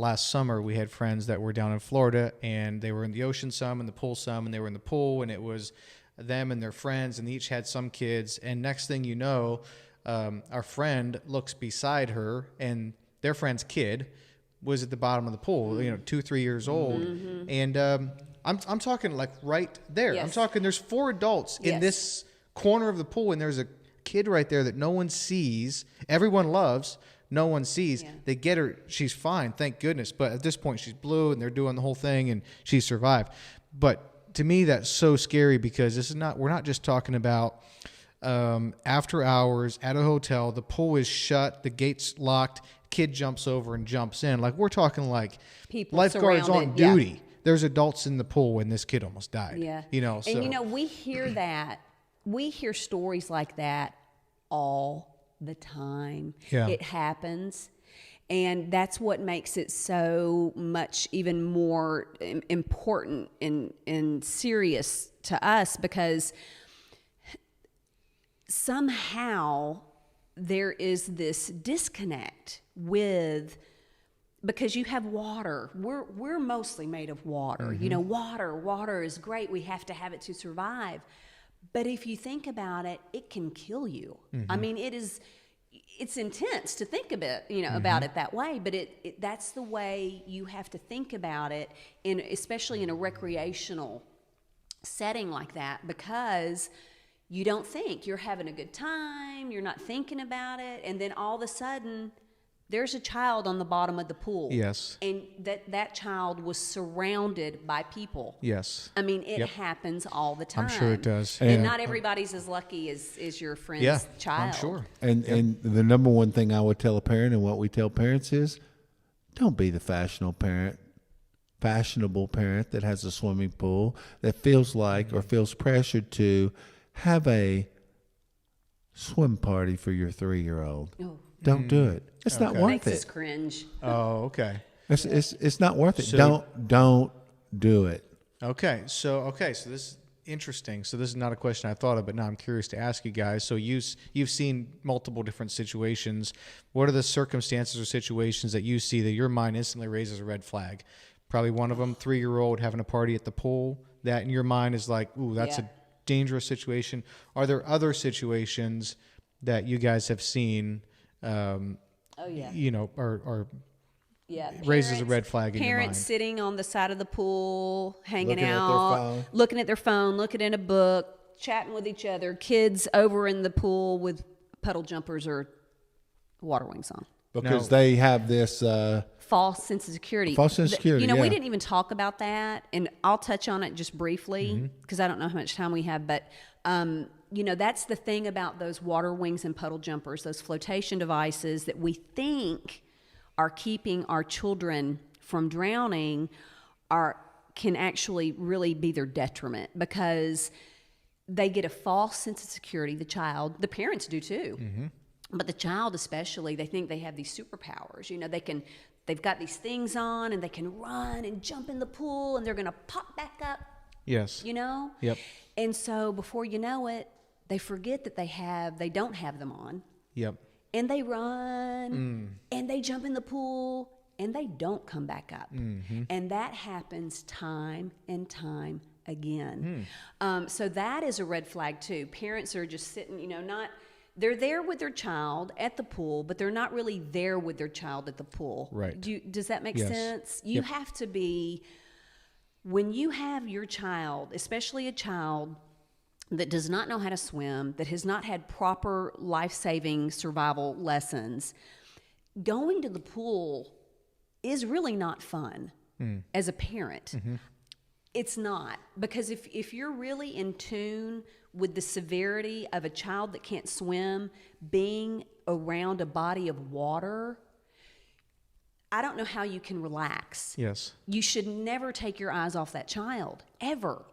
last summer we had friends that were down in Florida, and they were in the ocean some and the pool some, and they were in the pool, and it was them and their friends, and they each had some kids. And next thing you know, our friend looks beside her, and their friend's kid was at the bottom of the pool, 2-3 years old. And I'm talking like right there. Yes. I'm talking there's 4 adults in this corner of the pool, and there's a kid right there that no one sees. Everyone loves. No one sees. Yeah. They get her. She's fine. Thank goodness. But at this point, she's blue, and they're doing the whole thing, and she survived. But to me, that's so scary, because we're not just talking about after hours at a hotel. The pool is shut. The gate's locked. Kid jumps over and jumps in. Like, we're talking like people lifeguards surrounded. on duty. Yeah. There's adults in the pool when this kid almost died. Yeah. And we hear that. We hear stories like that all the time. Yeah. It happens. And that's what makes it so much even more important and serious to us, because somehow there is this disconnect because you have water. We're mostly made of water. Water is great. We have to have it to survive. But if you think about it, it can kill you. I mean, it's intense to think about it that way, but that's the way you have to think about it, especially in a recreational setting like that, because you don't think. You're having a good time, you're not thinking about it, and then all of a sudden there's a child on the bottom of the pool. Yes. And that child was surrounded by people. Yes. I mean, it happens all the time. I'm sure it does. And not everybody's as lucky as your friend's child. I'm sure. And the number one thing I would tell a parent, and what we tell parents, is don't be the fashionable parent that has a swimming pool, that feels like or feels pressured to have a swim party for your 3-year-old. Oh. Don't do it. It's not worth Makes it. us cringe. Oh, okay. It's not worth it. So, don't do it. Okay. So this is interesting. So this is not a question I thought of, but now I'm curious to ask you guys. So you've seen multiple different situations. What are the circumstances or situations that you see that your mind instantly raises a red flag? Probably one of them, 3-year-old having a party at the pool. That in your mind is like, ooh, that's a dangerous situation. Are there other situations that you guys have seen? Or raises a red flag in your mind. Parents sitting on the side of the pool, hanging out, looking at their phone, looking at a book, chatting with each other. Kids over in the pool with puddle jumpers or water wings on. Because they have this false sense of security. We didn't even talk about that, and I'll touch on it just briefly because I don't know how much time we have, but that's the thing about those water wings and puddle jumpers, those flotation devices that we think are keeping our children from drowning can actually really be their detriment, because they get a false sense of security, the parents do too. But the child especially, they think they have these superpowers. They've got these things on, and they can run and jump in the pool, and they're going to pop back up. Yes. Yep. And so before you know it, they forget that they don't have them on. Yep. And they run and they jump in the pool and they don't come back up. And that happens time and time again. So that is a red flag too. Parents are just sitting, they're there with their child at the pool, but they're not really there with their child at the pool. Right. Does that make sense? You have to be, when you have your child, especially a child that does not know how to swim, that has not had proper life-saving survival lessons, going to the pool is really not fun as a parent. It's not, because if you're really in tune with the severity of a child that can't swim, being around a body of water, I don't know how you can relax. Yes. You should never take your eyes off that child, ever.